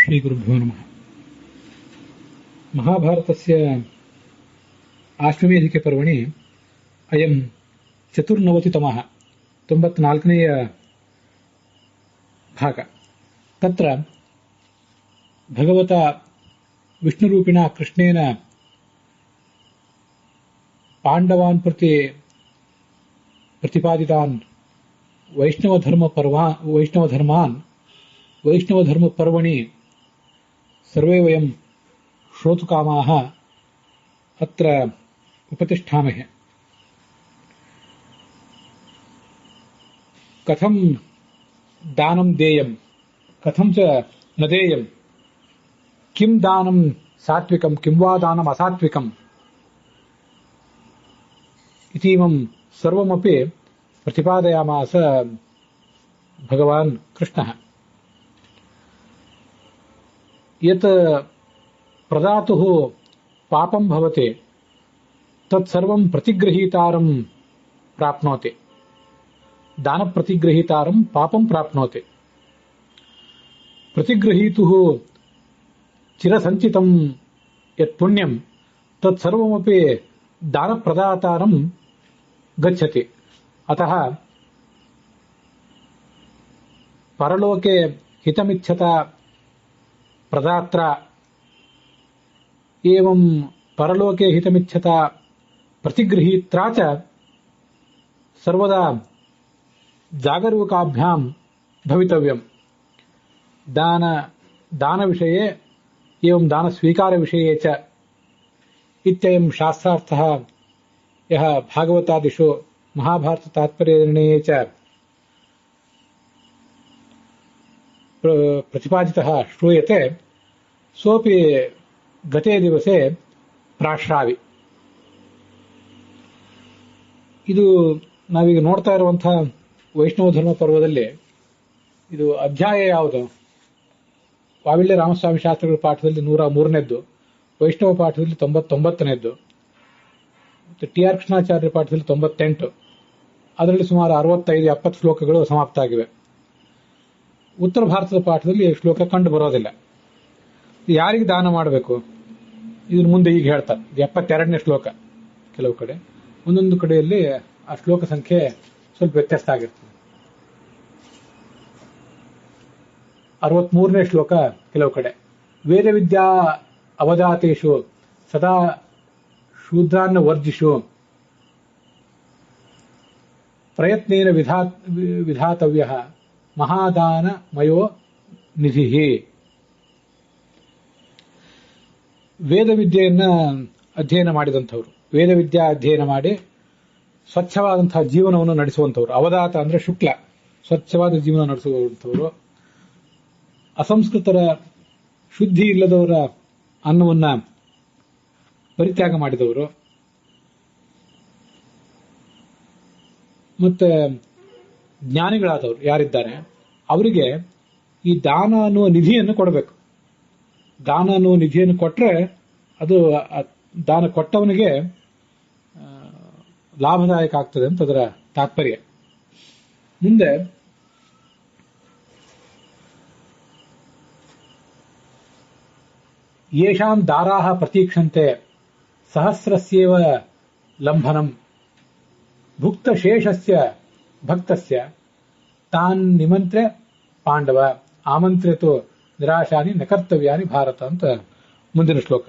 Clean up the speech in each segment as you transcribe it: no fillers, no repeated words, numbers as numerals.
श्रीगुरुभ्यो नमः। महाभारतस्य आश्वमेधिके पर्वणि अयं 94तमः 94नेय भाग। तत्र भगवता विष्णुरूपिणा कृष्णेन पाण्डवान् प्रति प्रतिपादितान् वैष्णवधर्मपर्वणि सर्वे वयं श्रोतुकामाः अत्र उपतिष्ठामहे। कथं दानं देयं, कथं च न देयं, किं दानं सात्विकं, किं वा दानम् असात्विकम् इतीमं सर्वमपि प्रतिपादयामास भगवान् कृष्णः। यत् प्रदातुः पापं भवति तत्सर्वं प्रतिगृहीतारं प्राप्नोति, दानप्रतिगृहीतारं पापं प्राप्नोति। प्रतिगृहीतुः चिरसञ्चितं यत् पुण्यं तत्सर्वमपि दानप्रदातारं गच्छति। अतः परलोके हितमिच्छता प्रदात्रा एवं परलोके हितमिच्छता प्रतिगृहीत्रा च सर्वदा जागरूकाभ्यां भवितव्यम्। दानविषये एवं दानस्वीकारविषये च इत्ययं शास्त्रार्थः यः भागवतादिषु महाभारततात्पर्यनिर्णये च प्रतिपादितः श्रूयते, सोऽपि गते दिवसे ಪ್ರಾಶ್ರಾವಿ। ಇದು ನಾವೀಗ ನೋಡ್ತಾ ಇರುವಂತಹ ವೈಷ್ಣವ ಧರ್ಮ ಪರ್ವದಲ್ಲಿ ಇದು ಅಧ್ಯಾಯ ಯಾವುದು? ವಾವಿಳ್ಯ ರಾಮಸ್ವಾಮಿ ಶಾಸ್ತ್ರಿಗಳ ಪಾಠದಲ್ಲಿ 103ನೇದ್ದು, ವೈಷ್ಣವ ಪಾಠದಲ್ಲಿ 99ನೇದ್ದು, ಮತ್ತು ಟಿ ಆರ್ ಕೃಷ್ಣಾಚಾರ್ಯರ ಪಾಠದಲ್ಲಿ 98. ಅದರಲ್ಲಿ ಸುಮಾರು 65-70 ಶ್ಲೋಕಗಳು ಸಮಾಪ್ತ ಆಗಿವೆ. ಉತ್ತರ ಭಾರತದ ಪಾಠದಲ್ಲಿ ಶ್ಲೋಕ ಕಂಡು ಬರೋದಿಲ್ಲ. ಯಾರಿಗೆ ದಾನ ಮಾಡಬೇಕು ಇದನ್ನು ಮುಂದೆ ಈಗ ಹೇಳ್ತಾರೆ. 72ನೇ ಶ್ಲೋಕ ಕೆಲವು ಕಡೆ, ಒಂದೊಂದು ಕಡೆಯಲ್ಲಿ ಆ ಶ್ಲೋಕ ಸಂಖ್ಯೆ ಸ್ವಲ್ಪ ವ್ಯತ್ಯಾಸ ಆಗಿರ್ತದೆ. 63ನೇ ಶ್ಲೋಕ ಕೆಲವು ಕಡೆ, ವೇದ ವಿದ್ಯಾ ಅವಧಾತೇಶು ಸದಾ ಶೂದ್ರಾನ್ನ ವರ್ಜಿಷು ಪ್ರಯತ್ನೇನ ವಿಧಾತವ್ಯ ಮಹಾದಾನ ಮಯೋ ನಿಧಿ. ವೇದವಿದ್ಯೆಯನ್ನ ಅಧ್ಯಯನ ಮಾಡಿದಂಥವ್ರು, ವೇದವಿದ್ಯಾ ಅಧ್ಯಯನ ಮಾಡಿ ಸ್ವಚ್ಛವಾದಂತಹ ಜೀವನವನ್ನು ನಡೆಸುವಂಥವ್ರು, ಅವಧಾತ ಅಂದ್ರೆ ಶುಕ್ಲ, ಸ್ವಚ್ಛವಾದ ಜೀವನ ನಡೆಸುವಂಥವ್ರು, ಅಸಂಸ್ಕೃತರ ಶುದ್ಧಿ ಇಲ್ಲದವರ ಅನ್ನವನ್ನ ಪರಿತ್ಯಾಗ ಮಾಡಿದವರು, ಮತ್ತೆ ಜ್ಞಾನಿಗಳಾದವರು ಯಾರಿದ್ದಾರೆ ಅವರಿಗೆ ಈ ದಾನ ಅನ್ನುವ ನಿಧಿಯನ್ನು ಕೊಡಬೇಕು. ದಾನ ಅನ್ನುವ ನಿಧಿಯನ್ನು ಕೊಟ್ಟರೆ ಅದು ದಾನ ಕೊಟ್ಟವನಿಗೆ ಲಾಭದಾಯಕ ಆಗ್ತದೆ ಅಂತ ಅದರ ತಾತ್ಪರ್ಯ. ಮುಂದೆ ಯೇಷಾಂ ದಾರಾಹ ಪ್ರತೀಕ್ಷಂತೆ ಸಹಸ್ರಸ್ಯೇವ ಲಂಭನಂ ಭುಕ್ತಶೇಷಸ್ಯ ಭಕ್ತಸ್ಯ ತಾನ್ ನಿಮಂತ್ರ್ಯ ಪಾಂಡವ ಆಮಂತ್ರಿತು ನಿರಾಶಾನಿ ನ ಕರ್ತವ್ಯಾನಿ ಭಾರತ ಅಂತ ಮುಂದಿನ ಶ್ಲೋಕ.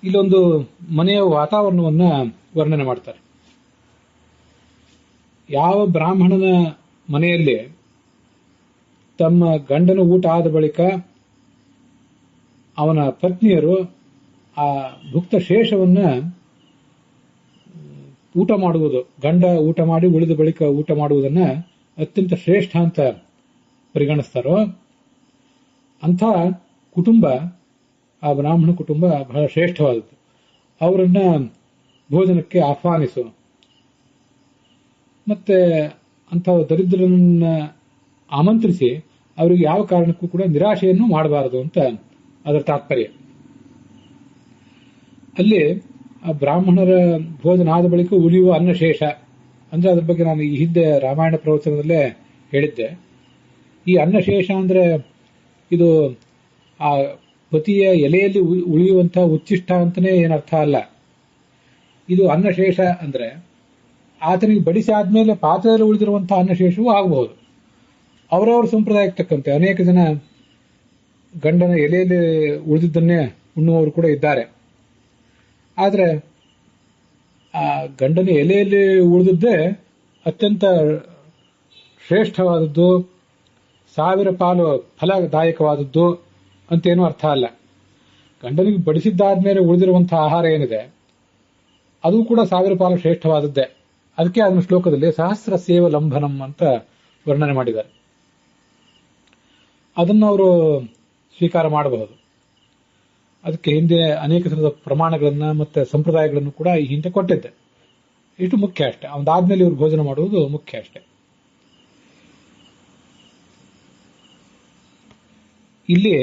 ಇಲ್ಲೊಂದು ಮನೆಯ ವಾತಾವರಣವನ್ನ ವರ್ಣನೆ ಮಾಡ್ತಾರೆ. ಯಾವ ಬ್ರಾಹ್ಮಣನ ಮನೆಯಲ್ಲಿ ತಮ್ಮ ಗಂಡನ ಊಟ ಆದ ಬಳಿಕ ಅವನ ಪತ್ನಿಯರು ಆ ಭುಕ್ತ ಶೇಷವನ್ನ ಊಟ ಮಾಡುವುದು, ಗಂಡ ಊಟ ಮಾಡಿ ಉಳಿದ ಬಳಿಕ ಊಟ ಮಾಡುವುದನ್ನ ಅತ್ಯಂತ ಶ್ರೇಷ್ಠ ಅಂತ ಪರಿಗಣಿಸ್ತಾರೋ ಅಂಥ ಕುಟುಂಬ, ಆ ಬ್ರಾಹ್ಮಣ ಕುಟುಂಬ ಬಹಳ ಶ್ರೇಷ್ಠವಾದದ್ದು. ಅವರನ್ನ ಭೋಜನಕ್ಕೆ ಆಹ್ವಾನಿಸು, ಮತ್ತೆ ಅಂಥ ದರಿದ್ರರನ್ನ ಆಮಂತ್ರಿಸಿ ಅವರಿಗೆ ಯಾವ ಕಾರಣಕ್ಕೂ ಕೂಡ ನಿರಾಶೆಯನ್ನು ಮಾಡಬಾರದು ಅಂತ ಅದರ ತಾತ್ಪರ್ಯ. ಅಲ್ಲಿ ಆ ಬ್ರಾಹ್ಮಣರ ಭೋಜನ ಆದ ಬಳಿಕ ಉಳಿಯುವ ಅನ್ನಶೇಷ ಅಂದ್ರೆ ಅದ್ರ ಬಗ್ಗೆ ನಾನು ಈ ಹಿಂದೆ ರಾಮಾಯಣ ಪ್ರವಚನದಲ್ಲೇ ಹೇಳಿದ್ದೆ. ಈ ಅನ್ನಶೇಷ ಅಂದ್ರೆ ಇದು ಆ ಪತಿಯ ಎಲೆಯಲ್ಲಿ ಉಳಿಯುವಂತಹ ಉಚ್ಚಿಷ್ಟ ಅಂತಾನೆ ಏನರ್ಥ ಅಲ್ಲ. ಇದು ಅನ್ನಶೇಷ ಅಂದ್ರೆ ಆತನಿಗೆ ಬಡಿಸಿ ಆದ್ಮೇಲೆ ಪಾತ್ರೆಯಲ್ಲಿ ಉಳಿದಿರುವಂತಹ ಅನ್ನಶೇಷವೂ ಆಗಬಹುದು. ಅವರವರ ಸಂಪ್ರದಾಯಕ್ಕೆ ತಕ್ಕಂತೆ ಅನೇಕ ಜನ ಗಂಡನ ಎಲೆಯಲ್ಲಿ ಉಳಿದಿದ್ದನ್ನೇ ಉಣ್ಣುವವರು ಕೂಡ ಇದ್ದಾರೆ. ಆದರೆ ಆ ಗಂಡನ ಎಲೆಯಲ್ಲಿ ಉಳಿದಿದ್ದೇ ಅತ್ಯಂತ ಶ್ರೇಷ್ಠವಾದದ್ದು, 1000 ಪಾಲು ಫಲದಾಯಕವಾದದ್ದು ಅಂತೇನೂ ಅರ್ಥ ಅಲ್ಲ. ಗಂಡನಿಗೆ ಬಡಿಸಿದ್ದಾದ್ಮೇಲೆ ಉಳಿದಿರುವಂತಹ ಆಹಾರ ಏನಿದೆ ಅದು ಕೂಡ 1000 ಪಾಲು ಶ್ರೇಷ್ಠವಾದದ್ದೇ. ಅದಕ್ಕೆ ಅದನ್ನ ಶ್ಲೋಕದಲ್ಲಿ ಸಹಸ್ರ ಸೇವ ಲಂಭನಂ ಅಂತ ವರ್ಣನೆ ಮಾಡಿದ್ದಾರೆ. ಅದನ್ನು ಅವರು ಸ್ವೀಕಾರ ಮಾಡಬಹುದು. ಅದಕ್ಕೆ ಹಿಂದೆ ಅನೇಕ ಥರದ ಪ್ರಮಾಣಗಳನ್ನ ಮತ್ತೆ ಸಂಪ್ರದಾಯಗಳನ್ನು ಕೂಡ ಈ ಹಿಂದೆ ಕೊಟ್ಟಿದ್ದೆ. ಇಷ್ಟು ಮುಖ್ಯ ಅಷ್ಟೇ. ಅವನಾದ್ಮೇಲೆ ಇವರು ಭೋಜನ ಮಾಡುವುದು ಮುಖ್ಯ ಅಷ್ಟೇ. ಇಲ್ಲಿ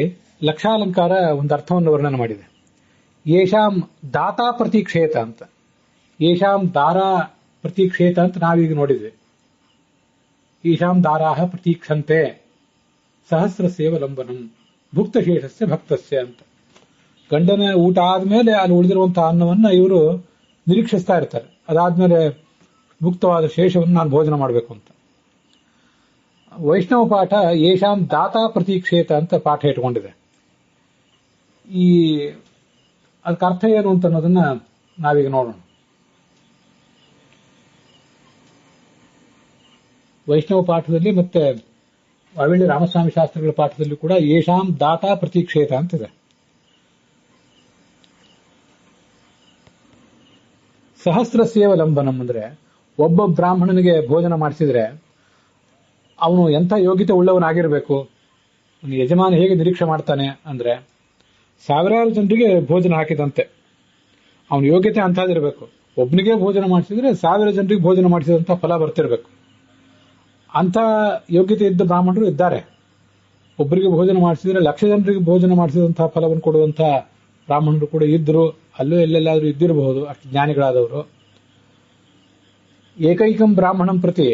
ಲಕ್ಷಾಲಂಕಾರ ಒಂದು ಅರ್ಥವನ್ನು ವರ್ಣನೆ ಮಾಡಿದೆ. ಯೇಷಾಂ ದಾತಾ ಪ್ರತೀಕ್ಷೇತ ಅಂತ. ಯೇಷಾಂ ದಾರಾ ಪ್ರತೀಕ್ಷೇತ ಅಂತ ನಾವೀಗ ನೋಡಿದ್ವಿ. ಯೇಷಾಂ ದಾರಾಹ ಪ್ರತೀಕ್ಷಂತೆ ಸಹಸ್ರ ಸೇವಲಂಬನಂ ಭುಕ್ತಶೇಷಸ್ಯ ಭಕ್ತಸ್ಯ ಅಂತ. ಗಂಡನ ಊಟ ಆದ್ಮೇಲೆ ಅಲ್ಲಿ ಉಳಿದಿರುವಂತಹ ಅನ್ನವನ್ನ ಇವರು ನಿರೀಕ್ಷಿಸ್ತಾ ಇರ್ತಾರೆ. ಅದಾದ್ಮೇಲೆ ಭುಕ್ತವಾದ ಶೇಷವನ್ನು ನಾನು ಭೋಜನ ಮಾಡಬೇಕು ಅಂತ. ವೈಷ್ಣವ ಪಾಠ ಯೇಷಾಂ ದಾತಾ ಪ್ರತೀಕ್ಷೇತ ಅಂತ ಪಾಠ ಇಟ್ಕೊಂಡಿದೆ. ಈ ಅದಕ್ಕೆ ಅರ್ಥ ಏನು ಅಂತ ಅನ್ನೋದನ್ನ ನಾವೀಗ ನೋಡೋಣ. ವೈಷ್ಣವ ಪಾಠದಲ್ಲಿ ಮತ್ತೆ ವಾವಿಳ್ಳಿ ರಾಮಸ್ವಾಮಿ ಶಾಸ್ತ್ರಿಗಳ ಪಾಠದಲ್ಲಿ ಕೂಡ ಯೇಷಾಂ ದಾತಾ ಪ್ರತೀಕ್ಷೇತ ಅಂತಿದೆ. ಸಹಸ್ರ ಸೇವಲಂಬನಂ ಅಂದ್ರೆ ಒಬ್ಬ ಬ್ರಾಹ್ಮಣನಿಗೆ ಭೋಜನ ಮಾಡಿಸಿದ್ರೆ ಅವನು ಎಂಥ ಯೋಗ್ಯತೆ ಉಳ್ಳವನಾಗಿರಬೇಕು. ಯಜಮಾನ ಹೇಗೆ ನಿರೀಕ್ಷೆ ಮಾಡ್ತಾನೆ ಅಂದ್ರೆ 1000 ಜನರಿಗೆ ಭೋಜನ ಹಾಕಿದಂತೆ ಅವನ ಯೋಗ್ಯತೆ ಅಂಥದ್ದಿರಬೇಕು. ಒಬ್ಬನಿಗೆ ಭೋಜನ ಮಾಡಿಸಿದ್ರೆ 1000 ಜನರಿಗೆ ಭೋಜನ ಮಾಡಿಸಿದಂಥ ಫಲ ಬರ್ತಿರ್ಬೇಕು. ಅಂಥ ಯೋಗ್ಯತೆ ಇದ್ದ ಬ್ರಾಹ್ಮಣರು ಇದ್ದಾರೆ. ಒಬ್ಬರಿಗೆ ಭೋಜನ ಮಾಡಿಸಿದ್ರೆ 1,00,000 ಜನರಿಗೆ ಭೋಜನ ಮಾಡಿಸಿದಂತಹ ಫಲವನ್ನು ಕೊಡುವಂತಹ ಬ್ರಾಹ್ಮಣರು ಕೂಡ ಇದ್ರು. ಅಲ್ಲೂ ಎಲ್ಲೆಲ್ಲಾದ್ರೂ ಇದ್ದಿರಬಹುದು, ಅಷ್ಟು ಜ್ಞಾನಿಗಳಾದವರು. ಏಕೈಕಂ ಬ್ರಾಹ್ಮಣಂ ಪ್ರತಿ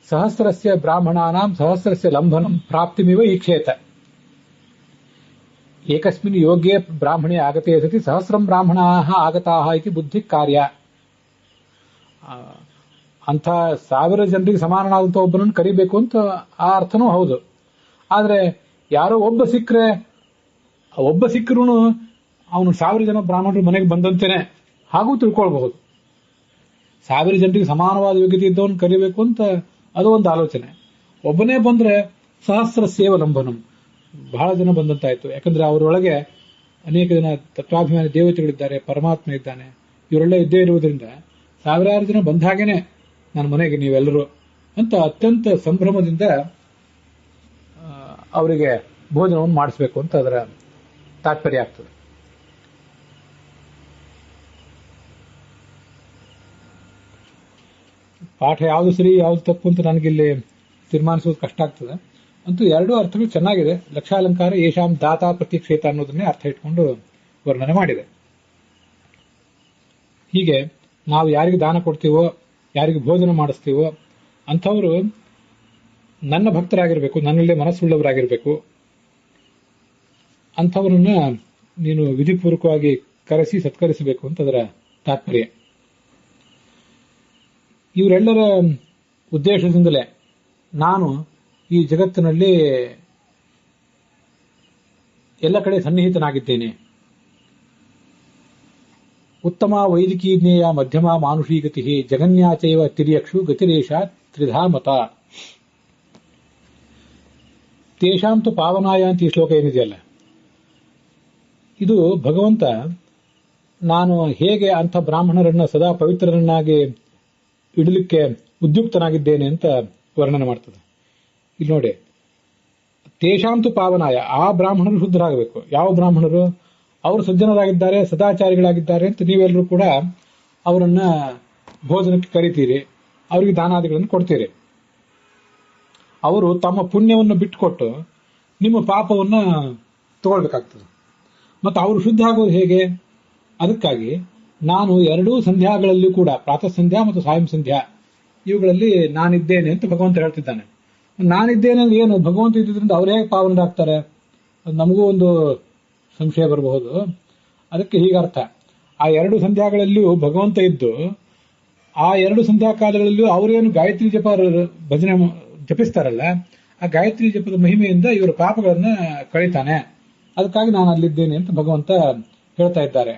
ಸಹಸ್ರಸ್ಯ ಬ್ರಾಹ್ಮಣಾನಾಂ ಸಹಸ್ರಸ್ಯ ಲಂಭನಂ ಪ್ರಾಪ್ತಿಮಿವ ಈಕ್ಷೇತ. ಏಕಸ್ಮಿನ್ ಯೋಗ್ಯೇ ಬ್ರಾಹ್ಮಣೇ ಆಗತೆ ಸತಿ ಸಹಸ್ರಂ ಬ್ರಾಹ್ಮಣಾಃ ಆಗತಾಃ ಇತಿ ಬುದ್ಧಿ ಕಾರ್ಯ. ಅಂಥ 1000 ಜನರಿಗೆ ಸಮಾನನಾದಂಥ ಒಬ್ಬನನ್ನು ಕರಿಬೇಕು ಅಂತ ಆ ಅರ್ಥನೂ ಹೌದು. ಆದ್ರೆ ಯಾರೋ ಒಬ್ಬ ಸಿಕ್ಕರೂ ಅವನು 1000 ಜನ ಬ್ರಾಹ್ಮಣರು ಮನೆಗೆ ಬಂದಂತೆನೆ ಹಾಗೂ ತಿಳ್ಕೊಳ್ಬಹುದು. 1000 ಜನರಿಗೆ ಸಮಾನವಾದ ಯೋಗ್ಯತೆ ಇದ್ದವನು ಕರಿಬೇಕು ಅಂತ ಅದು ಒಂದು ಆಲೋಚನೆ. ಒಬ್ಬನೇ ಬಂದ್ರೆ ಸಹಸ್ರ ಸೇವಲಂಬನಂ, ಬಹಳ ಜನ ಬಂದಂತಾಯ್ತು. ಯಾಕಂದ್ರೆ ಅವರೊಳಗೆ ಅನೇಕ ಜನ ತತ್ವಾಭಿಮಾನಿ ದೇವತೆಗಳಿದ್ದಾರೆ, ಪರಮಾತ್ಮ ಇದ್ದಾನೆ, ಇವರೆಲ್ಲ ಇದ್ದೇ ಇರುವುದರಿಂದ 1000 ಜನ ಬಂದ ಹಾಗೇನೆ ನನ್ನ ಮನೆಗೆ ನೀವೆಲ್ಲರೂ ಅಂತ ಅತ್ಯಂತ ಸಂಭ್ರಮದಿಂದ ಅವರಿಗೆ ಭೋಜನವನ್ನು ಮಾಡಿಸ್ಬೇಕು ಅಂತ ಅದರ ತಾತ್ಪರ್ಯ ಆಗ್ತದೆ. ಪಾಠ ಯಾವುದು ಸರಿ ಯಾವುದು ತಪ್ಪು ಅಂತ ನನಗಿಲ್ಲಿ ತೀರ್ಮಾನಿಸೋದು ಕಷ್ಟ ಆಗ್ತದೆ. ಅಂತೂ ಎರಡೂ ಅರ್ಥಗಳು ಚೆನ್ನಾಗಿದೆ. ಲಕ್ಷಾಲಂಕಾರ ಯೇಷಾಂ ದಾತಾ ಪ್ರತೀಕ್ಷೇತ ಅನ್ನೋದನ್ನೇ ಅರ್ಥ ಇಟ್ಕೊಂಡು ವರ್ಣನೆ ಮಾಡಿದೆ. ಹೀಗೆ ನಾವು ಯಾರಿಗೆ ದಾನ ಕೊಡ್ತೀವೋ, ಯಾರಿಗೆ ಭೋಜನ ಮಾಡಿಸ್ತೀವೋ ಅಂಥವರು ನನ್ನ ಭಕ್ತರಾಗಿರ್ಬೇಕು, ನನ್ನಲ್ಲೇ ಮನಸ್ಸುಳ್ಳವರಾಗಿರ್ಬೇಕು. ಅಂಥವರನ್ನ ನೀನು ವಿಧಿಪೂರ್ವಕವಾಗಿ ಕರೆಸಿ ಸತ್ಕರಿಸಬೇಕು ಅಂತ ಅದರ ತಾತ್ಪರ್ಯ. ಇವರೆಲ್ಲರ ಉದ್ದೇಶದಿಂದಲೇ ನಾನು ಈ ಜಗತ್ತಿನಲ್ಲಿ ಎಲ್ಲ ಕಡೆ ಸನ್ನಿಹಿತನಾಗಿದ್ದೇನೆ. ಉತ್ತಮ ವೈದಿಕೀ ಜ್ಞೇಯ ಮಧ್ಯಮ ಮಾನುಷೀ ಗತಿ ಜಗನ್ಯಾಚೈವ ತಿರ್ಯಕ್ಷು ಗತಿರೇಶ ತ್ರಿಧಾ ಮತ ತೇಷಾಂ ತು ಪಾವನಾಯ ಅಂತ ಈ ಶ್ಲೋಕ ಏನಿದೆಯಲ್ಲ, ಇದು ಭಗವಂತ ನಾನು ಹೇಗೆ ಅಂಥ ಬ್ರಾಹ್ಮಣರನ್ನ ಸದಾ ಪವಿತ್ರರನ್ನಾಗಿ ಇಡಲಿಕ್ಕೆ ಉದ್ಯುಕ್ತನಾಗಿದ್ದೇನೆ ಅಂತ ವರ್ಣನೆ ಮಾಡ್ತದೆ. ಇಲ್ಲಿ ನೋಡಿ, ತೇಷಾಂತು ಪಾವನಾಯ, ಆ ಬ್ರಾಹ್ಮಣರು ಶುದ್ಧರಾಗಬೇಕು. ಯಾವ ಬ್ರಾಹ್ಮಣರು? ಅವರು ಸಜ್ಜನರಾಗಿದ್ದಾರೆ, ಸದಾಚಾರಿಗಳಾಗಿದ್ದಾರೆ ಅಂತ ನೀವೆಲ್ಲರೂ ಕೂಡ ಅವರನ್ನ ಭೋಜನಕ್ಕೆ ಕರಿತೀರಿ, ಅವರಿಗೆ ದಾನಾದಿಗಳನ್ನು ಕೊಡ್ತೀರಿ. ಅವರು ತಮ್ಮ ಪುಣ್ಯವನ್ನು ಬಿಟ್ಟುಕೊಟ್ಟು ನಿಮ್ಮ ಪಾಪವನ್ನ ತಗೊಳ್ಬೇಕಾಗ್ತದೆ. ಮತ್ತು ಅವರು ಶುದ್ಧ ಆಗೋದು ಹೇಗೆ? ಅದಕ್ಕಾಗಿ ನಾನು ಎರಡೂ ಸಂಧ್ಯಾಗಳಲ್ಲಿ ಕೂಡ, ಪ್ರಾತಃ ಸಂಧ್ಯಾ ಮತ್ತು ಸಾಯಂ ಸಂಧ್ಯಾ, ಇವುಗಳಲ್ಲಿ ನಾನಿದ್ದೇನೆ ಅಂತ ಭಗವಂತ ಹೇಳ್ತಿದ್ದಾನೆ. ನಾನಿದ್ದೇನೆ ಅಂದ್ರೆ ಏನು, ಭಗವಂತ ಇದ್ದಿದ್ರಿಂದ ಅವ್ರು ಹೇಗೆ ಪಾವನರಾಗ್ತಾರೆ? ಅದು ನಮಗೂ ಒಂದು ಸಂಶಯ ಬರಬಹುದು. ಅದಕ್ಕೆ ಹೀಗರ್ಥ, ಆ 2 ಸಂಧ್ಯಾಗಳಲ್ಲಿಯೂ ಭಗವಂತ ಇದ್ದು, ಆ 2 ಸಂಧ್ಯಾ ಕಾಲಗಳಲ್ಲಿಯೂ ಅವರೇನು ಗಾಯತ್ರಿ ಜಪ ಭಜನೆ ಜಪಿಸ್ತಾರಲ್ಲ, ಆ ಗಾಯತ್ರಿ ಜಪದ ಮಹಿಮೆಯಿಂದ ಇವರ ಪಾಪಗಳನ್ನ ಕಳೀತಾನೆ. ಅದಕ್ಕಾಗಿ ನಾನು ಅಲ್ಲಿದ್ದೇನೆ ಅಂತ ಭಗವಂತ ಹೇಳ್ತಾ ಇದ್ದಾರೆ.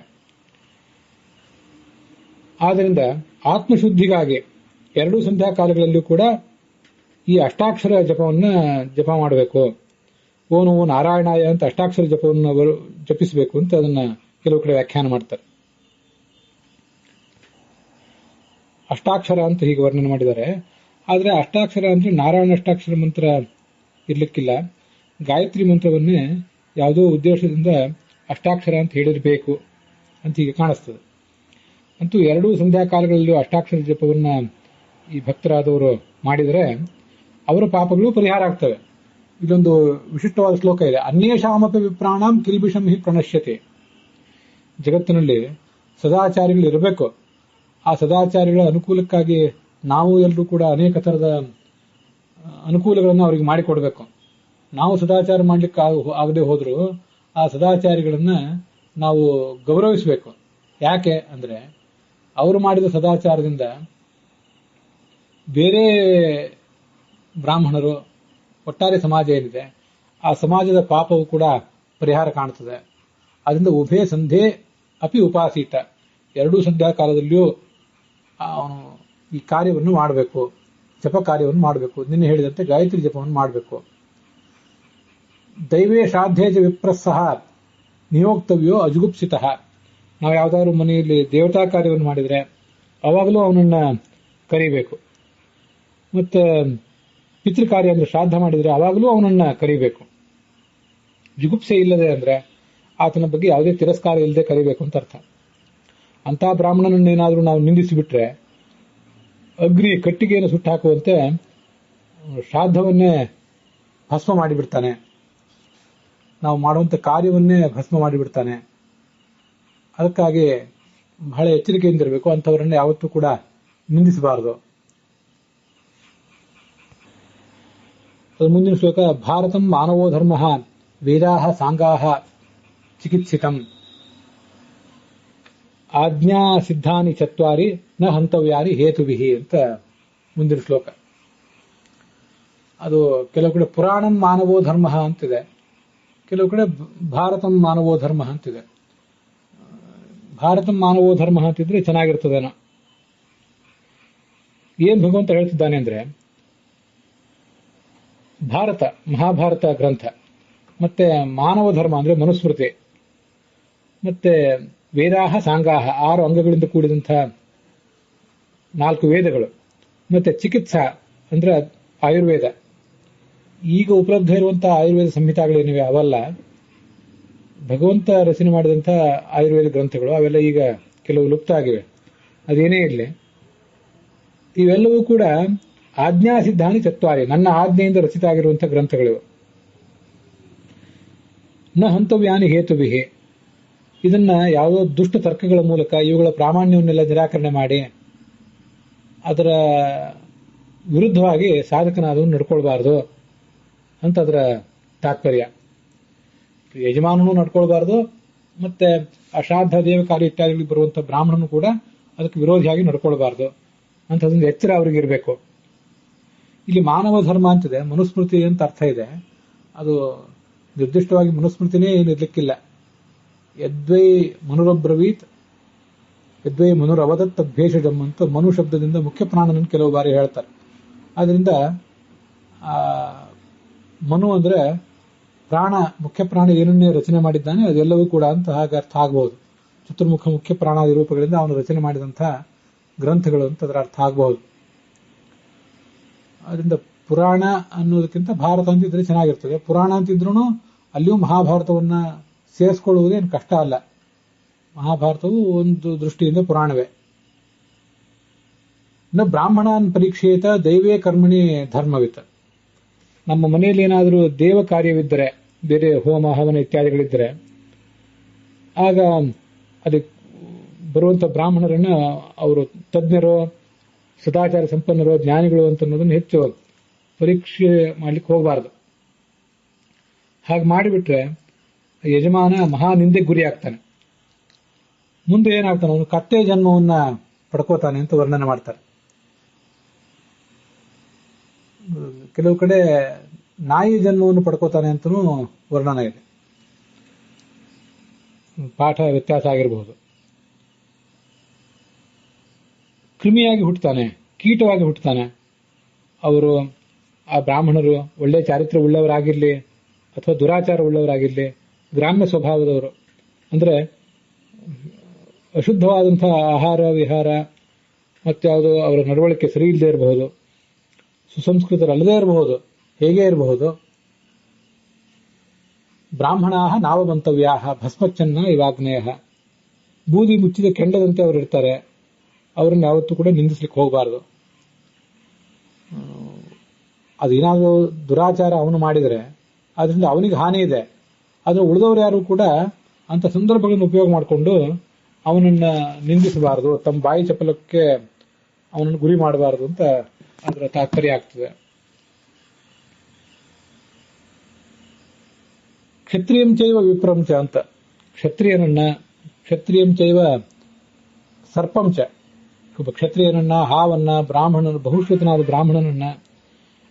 ಆದ್ದರಿಂದ ಆತ್ಮಶುದ್ಧಿಗಾಗಿ 2 ಸಂಧ್ಯಾ ಕಾಲಗಳಲ್ಲಿಯೂ ಕೂಡ ಈ ಅಷ್ಟಾಕ್ಷರ ಜಪವನ್ನ ಜಪ ಮಾಡಬೇಕು. ಓ ನಾರಾಯಣಾಯ ಅಂತ ಅಷ್ಟಾಕ್ಷರ ಜಪವನ್ನು ಜಪಿಸಬೇಕು ಅಂತ ಅದನ್ನ ಕೆಲವು ಕಡೆ ವ್ಯಾಖ್ಯಾನ ಮಾಡ್ತಾರೆ. ಅಷ್ಟಾಕ್ಷರ ಅಂತ ಹೀಗೆ ವರ್ಣನೆ ಮಾಡಿದ್ದಾರೆ. ಆದರೆ ಅಷ್ಟಾಕ್ಷರ ಅಂದ್ರೆ ನಾರಾಯಣ ಅಷ್ಟಾಕ್ಷರ ಮಂತ್ರ ಇರ್ಲಿಕ್ಕಿಲ್ಲ. ಗಾಯತ್ರಿ ಮಂತ್ರವನ್ನೇ ಯಾವುದೋ ಉದ್ದೇಶದಿಂದ ಅಷ್ಟಾಕ್ಷರ ಅಂತ ಹೇಳಿರಬೇಕು ಅಂತ ಹೀಗೆ ಕಾಣಿಸ್ತದೆ. ಅಂತೂ 2 ಸಂಧ್ಯಾ ಕಾಲಗಳಲ್ಲೂ ಅಷ್ಟಾಕ್ಷರ ಜಪವನ್ನ ಈ ಭಕ್ತರಾದವರು ಮಾಡಿದರೆ ಅವರ ಪಾಪಗಳು ಪರಿಹಾರ ಆಗ್ತವೆ. ಇದೊಂದು ವಿಶಿಷ್ಟವಾದ ಶ್ಲೋಕ ಇದೆ. ಅನ್ಯೇಷಾಮಪಿ ವಿಪ್ರಾಣಾಂ ಕಿಲ್ಬಿಷಂ ಹಿ ಪ್ರಣಶ್ಯತೆ. ಜಗತ್ತಿನಲ್ಲಿ ಸದಾಚಾರಿಗಳು ಇರಬೇಕು. ಆ ಸದಾಚಾರಿಗಳ ಅನುಕೂಲಕ್ಕಾಗಿ ನಾವು ಎಲ್ಲರೂ ಕೂಡ ಅನೇಕ ತರದ ಅನುಕೂಲಗಳನ್ನು ಅವರಿಗೆ ಮಾಡಿಕೊಡ್ಬೇಕು. ನಾವು ಸದಾಚಾರ ಮಾಡ್ಲಿಕ್ಕೆ ಆಗದೆ ಹೋದ್ರು ಆ ಸದಾಚಾರಿಗಳನ್ನ ನಾವು ಗೌರವಿಸಬೇಕು. ಯಾಕೆ ಅಂದ್ರೆ ಅವರು ಮಾಡಿದ ಸದಾಚಾರದಿಂದ ಬೇರೆ ಬ್ರಾಹ್ಮಣರು, ಒಟ್ಟಾರೆ ಸಮಾಜ ಏನಿದೆ ಆ ಸಮಾಜದ ಪಾಪವು ಕೂಡ ಪರಿಹಾರ ಕಾಣುತ್ತದೆ. ಅದರಿಂದ ಉಭಯ ಸಂಧ್ಯೆ ಅಪಿ ಉಪಾಸೀತ, 2 ಸಂಧ್ಯಾ ಕಾಲದಲ್ಲಿಯೂ ಅವನು ಈ ಕಾರ್ಯವನ್ನು ಮಾಡಬೇಕು, ಜಪ ಕಾರ್ಯವನ್ನು ಮಾಡಬೇಕು. ನಿನ್ನೆ ಹೇಳಿದಂತೆ ಗಾಯತ್ರಿ ಜಪವನ್ನು ಮಾಡಬೇಕು. ದೈವೇ ಶ್ರಾದ್ದೇಜ ವಿಪ್ರಸ್ಸಹ ನಿಯೋಕ್ತವ್ಯೋ ಅಜುಗುಪ್ಸಿತಃ. ನಾವು ಯಾವ್ದಾದ್ರು ಮನೆಯಲ್ಲಿ ದೇವತಾ ಕಾರ್ಯವನ್ನು ಮಾಡಿದ್ರೆ ಅವಾಗಲೂ ಅವನನ್ನ ಕರಿಬೇಕು. ಮತ್ತೆ ಪಿತೃ ಕಾರ್ಯ ಅಂದ್ರೆ ಶ್ರಾದ್ದ ಮಾಡಿದ್ರೆ ಅವಾಗಲೂ ಅವನನ್ನ ಕರಿಬೇಕು. ಜುಗುಪ್ಸೆ ಇಲ್ಲದೆ ಅಂದ್ರೆ ಆತನ ಬಗ್ಗೆ ಯಾವುದೇ ತಿರಸ್ಕಾರ ಇಲ್ಲದೆ ಕರಿಬೇಕು ಅಂತ ಅರ್ಥ. ಅಂತ ಬ್ರಾಹ್ಮಣನನ್ನೇನಾದ್ರೂ ನಾವು ನಿಂದಿಸಿಬಿಟ್ರೆ ಅಗ್ನಿ ಕಟ್ಟಿಗೆಯನ್ನು ಸುಟ್ಟಾಕುವಂತೆ ಶ್ರಾದ್ದವನ್ನೇ ಭಸ್ಮ ಮಾಡಿಬಿಡ್ತಾನೆ. ನಾವು ಮಾಡುವಂತ ಕಾರ್ಯವನ್ನೇ ಭಸ್ಮ ಮಾಡಿಬಿಡ್ತಾನೆ. ಅದಕ್ಕಾಗಿ ಬಹಳ ಎಚ್ಚರಿಕೆಯಿಂದಿರಬೇಕು. ಅಂಥವರನ್ನ ಯಾವತ್ತೂ ಕೂಡ ನಿಂದಿಸಬಾರದು. ಮುಂದಿನ ಶ್ಲೋಕ, ಭಾರತಂ ಮಾನವೋ ಧರ್ಮ ವೇದಾಹ ಸಾಂಗಾಹ ಚಿಕಿತ್ಸಿತಂ ಆಜ್ಞಾ ಸಿದ್ಧಾನಿ ಚತ್ವಾರಿ ನ ಹಂತವ್ಯಾನಿ ಹೇತುವಿಹಿ ಅಂತ ಮುಂದಿನ ಶ್ಲೋಕ. ಅದು ಕೆಲವು ಕಡೆ ಪುರಾಣಂ ಮಾನವೋ ಧರ್ಮ ಅಂತಿದೆ, ಕೆಲವು ಕಡೆ ಭಾರತಂ ಮಾನವೋ ಧರ್ಮ ಅಂತಿದೆ. ಭಾರತಂ ಮಾನವೋ ಧರ್ಮ ಅಂತಿದ್ರೆ ಚೆನ್ನಾಗಿರ್ತದೇನೋ. ಏನ್ ಭಗವಂತ ಹೇಳ್ತಿದ್ದಾನೆ ಅಂದ್ರೆ, ಭಾರತ ಮಹಾಭಾರತ ಗ್ರಂಥ, ಮತ್ತೆ ಮಾನವ ಧರ್ಮ ಅಂದ್ರೆ ಮನುಸ್ಮೃತಿ, ಮತ್ತೆ ವೇದಾಹ ಸಾಂಗಾಹ 6 ಅಂಗಗಳಿಂದ ಕೂಡಿದಂತಹ 4 ವೇದಗಳು, ಮತ್ತೆ ಚಿಕಿತ್ಸಾ ಅಂದ್ರೆ ಆಯುರ್ವೇದ. ಈಗ ಉಪಲಬ್ಧ ಇರುವಂತಹ ಆಯುರ್ವೇದ ಸಂಹಿತಾಗಳೇನಿವೆ ಅವಲ್ಲ, ಭಗವಂತ ರಚನೆ ಮಾಡಿದಂತಹ ಆಯುರ್ವೇದ ಗ್ರಂಥಗಳು. ಅವೆಲ್ಲ ಈಗ ಕೆಲವು ಲುಪ್ತ ಆಗಿವೆ. ಅದೇನೇ ಇರಲಿ, ಇವೆಲ್ಲವೂ ಕೂಡ ಆಜ್ಞಾ ಸಿದ್ಧಾನಿ ಚತ್ವಾರಿ, ನನ್ನ ಆಜ್ಞೆಯಿಂದ ರಚಿತ ಆಗಿರುವಂತಹ ಗ್ರಂಥಗಳಿವೆ. ನ ಹಂತವ್ಯಾನಿ ಹೇತುವಿಹಿ, ಇದನ್ನ ಯಾವುದೋ ದುಷ್ಟ ತರ್ಕಗಳ ಮೂಲಕ ಇವುಗಳ ಪ್ರಾಮಾಣ್ಯವನ್ನೆಲ್ಲ ನಿರಾಕರಣೆ ಮಾಡಿ ಅದರ ವಿರುದ್ಧವಾಗಿ ಸಾಧಕನಾದವನು ನಡ್ಕೊಳ್ಬಾರ್ದು ಅಂತ ಅದರ ತಾತ್ಪರ್ಯ. ಯಜಮಾನನು ನಡ್ಕೊಳ್ಬಾರ್ದು, ಮತ್ತೆ ಅಶ್ರಾದ್ದ ದೇವಕಾರ್ಯ ಇತ್ಯಾದಿಗಳಿಗೆ ಬರುವಂತಹ ಬ್ರಾಹ್ಮಣನು ಕೂಡ ಅದಕ್ಕೆ ವಿರೋಧಿಯಾಗಿ ನಡ್ಕೊಳ್ಬಾರ್ದು ಅಂತದೊಂದು ಎಚ್ಚರ ಅವರಿಗೆ ಇರಬೇಕು. ಇಲ್ಲಿ ಮಾನವ ಧರ್ಮ ಅಂತಿದೆ, ಮನುಸ್ಮೃತಿ ಅಂತ ಅರ್ಥ ಇದೆ. ಅದು ನಿರ್ದಿಷ್ಟವಾಗಿ ಮನುಸ್ಮೃತಿನೇ ಏನಿರ್ಲಿಕ್ಕಿಲ್ಲ. ಯದ್ವೈ ಮನುರಬ್ರವೀತ್ ಯದ್ವೈ ಮನುರವದತ್ ತದ್ಭೇಷಜಂ ಅಂತ ಮನು ಶಬ್ದದಿಂದ ಮುಖ್ಯ ಪ್ರಾಣನನ್ನು ಕೆಲವು ಬಾರಿ ಹೇಳ್ತಾರೆ. ಆದ್ರಿಂದ ಮನು ಅಂದ್ರೆ ಪ್ರಾಣ, ಮುಖ್ಯ ಪ್ರಾಣ ಏನನ್ನೇ ರಚನೆ ಮಾಡಿದ್ದಾನೆ ಅದೆಲ್ಲವೂ ಕೂಡ ಅಂತ ಹಾಗೆ ಅರ್ಥ ಆಗಬಹುದು. ಚತುರ್ಮುಖ ಮುಖ್ಯ ಪ್ರಾಣಾದಿ ರೂಪಗಳಿಂದ ಅವನು ರಚನೆ ಮಾಡಿದಂತಹ ಗ್ರಂಥಗಳು ಅಂತ ಅದರ ಅರ್ಥ ಆಗಬಹುದು. ಅದರಿಂದ ಪುರಾಣ ಅನ್ನೋದಕ್ಕಿಂತ ಭಾರತ ಅಂತಿದ್ರೆ ಚೆನ್ನಾಗಿರ್ತದೆ. ಪುರಾಣ ಅಂತಿದ್ರು ಅಲ್ಲಿಯೂ ಮಹಾಭಾರತವನ್ನ ಸೇರಿಸ್ಕೊಳ್ಳುವುದೇನು ಕಷ್ಟ ಅಲ್ಲ. ಮಹಾಭಾರತವು ಒಂದು ದೃಷ್ಟಿಯಿಂದ ಪುರಾಣವೇ. ನ ಬ್ರಾಹ್ಮಣಾನ್ ಪರೀಕ್ಷೇತ ದೈವೇ ಕರ್ಮಣಿ ಧರ್ಮವಿತ್. ನಮ್ಮ ಮನೆಯಲ್ಲಿ ಏನಾದರೂ ದೇವ ಕಾರ್ಯವಿದ್ದರೆ, ಬೇರೆ ಹೋಮ ಹವನ ಇತ್ಯಾದಿಗಳಿದ್ದರೆ, ಆಗ ಅದಕ್ಕೆ ಬರುವಂತ ಬ್ರಾಹ್ಮಣರನ್ನ ಅವರು ತಜ್ಞರು, ಸದಾಚಾರ ಸಂಪನ್ನರು, ಜ್ಞಾನಿಗಳು ಅಂತ ಅನ್ನೋದನ್ನು ಹೆಚ್ಚು ಪರೀಕ್ಷೆ ಮಾಡ್ಲಿಕ್ಕೆ ಹೋಗಬಾರ್ದು. ಹಾಗೆ ಮಾಡಿಬಿಟ್ರೆ ಯಜಮಾನ ಮಹಾ ನಿಂದೆಗೆ ಗುರಿ ಆಗ್ತಾನೆ. ಮುಂದೆ ಏನಾಗ್ತಾನೆ, ಅವನು ಕತ್ತೆ ಜನ್ಮವನ್ನ ಪಡ್ಕೋತಾನೆ ಅಂತ ವರ್ಣನೆ ಮಾಡ್ತಾರೆ. ಕೆಲವು ಕಡೆ ನಾಯಿ ಜನ್ಮವನ್ನು ಪಡ್ಕೋತಾನೆ ಅಂತನೂ ವರ್ಣನೆ ಇದೆ. ಪಾಠ ವ್ಯತ್ಯಾಸ ಆಗಿರಬಹುದು. ಕ್ರಿಮಿಯಾಗಿ ಹುಟ್ಟುತ್ತಾನೆ, ಕೀಟವಾಗಿ ಹುಟ್ಟುತ್ತಾನೆ. ಅವರು ಆ ಬ್ರಾಹ್ಮಣರು ಒಳ್ಳೆ ಚಾರಿತ್ರ್ಯ ಉಳ್ಳವರಾಗಿರ್ಲಿ ಅಥವಾ ದುರಾಚಾರ ಉಳ್ಳವರಾಗಿರ್ಲಿ, ಗ್ರಾಮ್ಯ ಸ್ವಭಾವದವರು ಅಂದ್ರೆ ಅಶುದ್ಧವಾದಂತಹ ಆಹಾರ ವಿಹಾರ ಮತ್ಯಾವುದು ಅವರ ನಡವಳಿಕೆ ಸರಿ ಇಲ್ಲದೆ ಇರಬಹುದು, ಸುಸಂಸ್ಕೃತರಲ್ಲದೇ ಇರಬಹುದು, ಹೇಗೆ ಇರಬಹುದು. ಬ್ರಾಹ್ಮಣಾ ನಾವಮಂತವ್ಯಾ ಭಸ್ಮಚ್ಚನ್ನ ಇವಾಗ್ನೇಯ, ಬೂದಿ ಮುಚ್ಚಿದ ಕೆಂಡದಂತೆ ಅವರು ಇರ್ತಾರೆ. ಅವರನ್ನು ಯಾವತ್ತೂ ಕೂಡ ನಿಂದಿಸ್ಲಿಕ್ಕೆ ಹೋಗಬಾರದು. ಅದೇನಾದರೂ ದುರಾಚಾರ ಅವನು ಮಾಡಿದರೆ ಅದರಿಂದ ಅವನಿಗೆ ಹಾನಿ ಇದೆ. ಆದರೆ ಉಳಿದವರು ಯಾರು ಕೂಡ ಅಂತ ಸಂದರ್ಭಗಳನ್ನು ಉಪಯೋಗ ಮಾಡಿಕೊಂಡು ಅವನನ್ನ ನಿಂದಿಸಬಾರದು, ತಮ್ಮ ಬಾಯಿ ಚಪಲಕ್ಕೆ ಅವನನ್ನು ಗುರಿ ಮಾಡಬಾರದು ಅಂತ ಅದರ ತಾತ್ಪರ್ಯ ಆಗ್ತದೆ. ಕ್ಷತ್ರಿಯಂ ಚೈವ ವಿಪ್ರಂಚ ಅಂತ, ಕ್ಷತ್ರಿಯಂ ಚೈವ ಸರ್ಪಂಚ, ಒಬ್ಬ ಕ್ಷತ್ರಿಯನನ್ನ, ಹಾವನ್ನ, ಬ್ರಾಹ್ಮಣನ, ಬಹುಶ್ರುತನಾದ ಬ್ರಾಹ್ಮಣನನ್ನ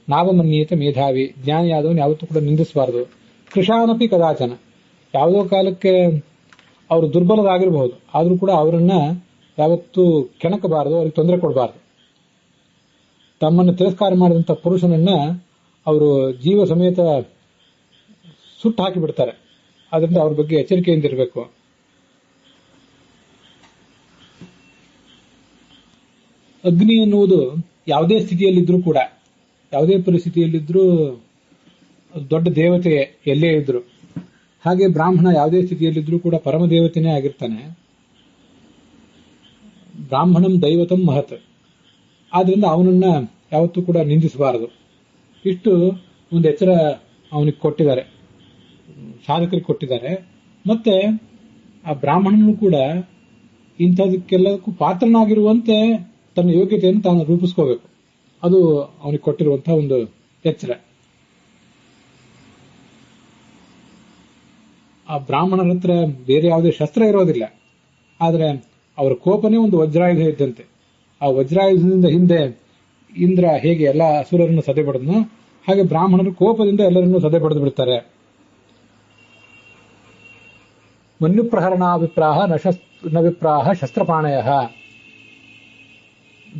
ನಾವಮನ್ಯೇತ ಮೇಧಾವಿ, ಜ್ಞಾನಿಯಾದವನು ಯಾವತ್ತೂ ಕೂಡ ನಿಂದಿಸಬಾರದು. ಕೃಷಾನಪಿ ಕದಾಚನ, ಯಾವುದೋ ಕಾಲಕ್ಕೆ ಅವರು ದುರ್ಬಲರಾಗಿರಬಹುದು, ಆದರೂ ಕೂಡ ಅವರನ್ನ ಯಾವತ್ತೂ ಕೆಣಕಬಾರದು, ಅವ್ರಿಗೆ ತೊಂದರೆ ಕೊಡಬಾರದು. ತಮ್ಮನ್ನು ತಿರಸ್ಕಾರ ಮಾಡಿದಂಥ ಪುರುಷನನ್ನ ಅವರು ಜೀವ ಸಮೇತ ಸುಟ್ಟು ಹಾಕಿಬಿಡ್ತಾರೆ. ಅದರಿಂದ ಅವ್ರ ಬಗ್ಗೆ ಎಚ್ಚರಿಕೆಯಿಂದಿರಬೇಕು. ಅಗ್ನಿ ಎನ್ನುವುದು ಯಾವುದೇ ಸ್ಥಿತಿಯಲ್ಲಿದ್ರೂ ಕೂಡ, ಯಾವುದೇ ಪರಿಸ್ಥಿತಿಯಲ್ಲಿದ್ರೂ ದೊಡ್ಡ ದೇವತೆ ಎಲ್ಲೇ ಇದ್ರು, ಹಾಗೆ ಬ್ರಾಹ್ಮಣ ಯಾವುದೇ ಸ್ಥಿತಿಯಲ್ಲಿದ್ರೂ ಕೂಡ ಪರಮ ದೇವತೆನೇ ಆಗಿರ್ತಾನೆ. ಬ್ರಾಹ್ಮಣಂ ದೈವತಂ ಮಹತ್, ಆದ್ರಿಂದ ಅವನನ್ನ ಯಾವತ್ತೂ ಕೂಡ ನಿಂದಿಸಬಾರದು. ಇಷ್ಟು ಒಂದು ಎಚ್ಚರ ಅವನಿಗೆ ಕೊಟ್ಟಿದ್ದಾರೆ, ಸಾಧಕರಿಗೆ ಕೊಟ್ಟಿದ್ದಾರೆ. ಮತ್ತೆ ಆ ಬ್ರಾಹ್ಮಣನು ಕೂಡ ಇಂಥದಕ್ಕೆಲ್ಲಕ್ಕೂ ಪಾತ್ರನಾಗಿರುವಂತೆ ತನ್ನ ಯೋಗ್ಯತೆಯನ್ನು ತಾನು ರೂಪಿಸ್ಕೋಬೇಕು. ಅದು ಅವನಿಗೆ ಕೊಟ್ಟಿರುವಂತಹ ಒಂದು ಎಚ್ಚರ. ಆ ಬ್ರಾಹ್ಮಣರ ಹತ್ರ ಬೇರೆ ಯಾವುದೇ ಶಸ್ತ್ರ ಇರೋದಿಲ್ಲ, ಆದರೆ ಅವರ ಕೋಪನೇ ಒಂದು ವಜ್ರಾಯುಧ ಇದ್ದಂತೆ. ಆ ವಜ್ರಾಯುಧದಿಂದ ಹಿಂದೆ ಇಂದ್ರ ಹೇಗೆ ಎಲ್ಲ ಅಸುರರನ್ನು ಸದೆ ಬಡಿದ್ನೋ ಹಾಗೆ ಬ್ರಾಹ್ಮಣರು ಕೋಪದಿಂದ ಎಲ್ಲರನ್ನೂ ಸದೆ ಬಡಿದು ಬಿಡ್ತಾರೆ. ಮನ್ಯುಪ್ರಹರಣಾಭಿಪ್ರಾಹ ನ ವಿಪ್ರಾಹ ಶಸ್ತ್ರಪಾಣಯ,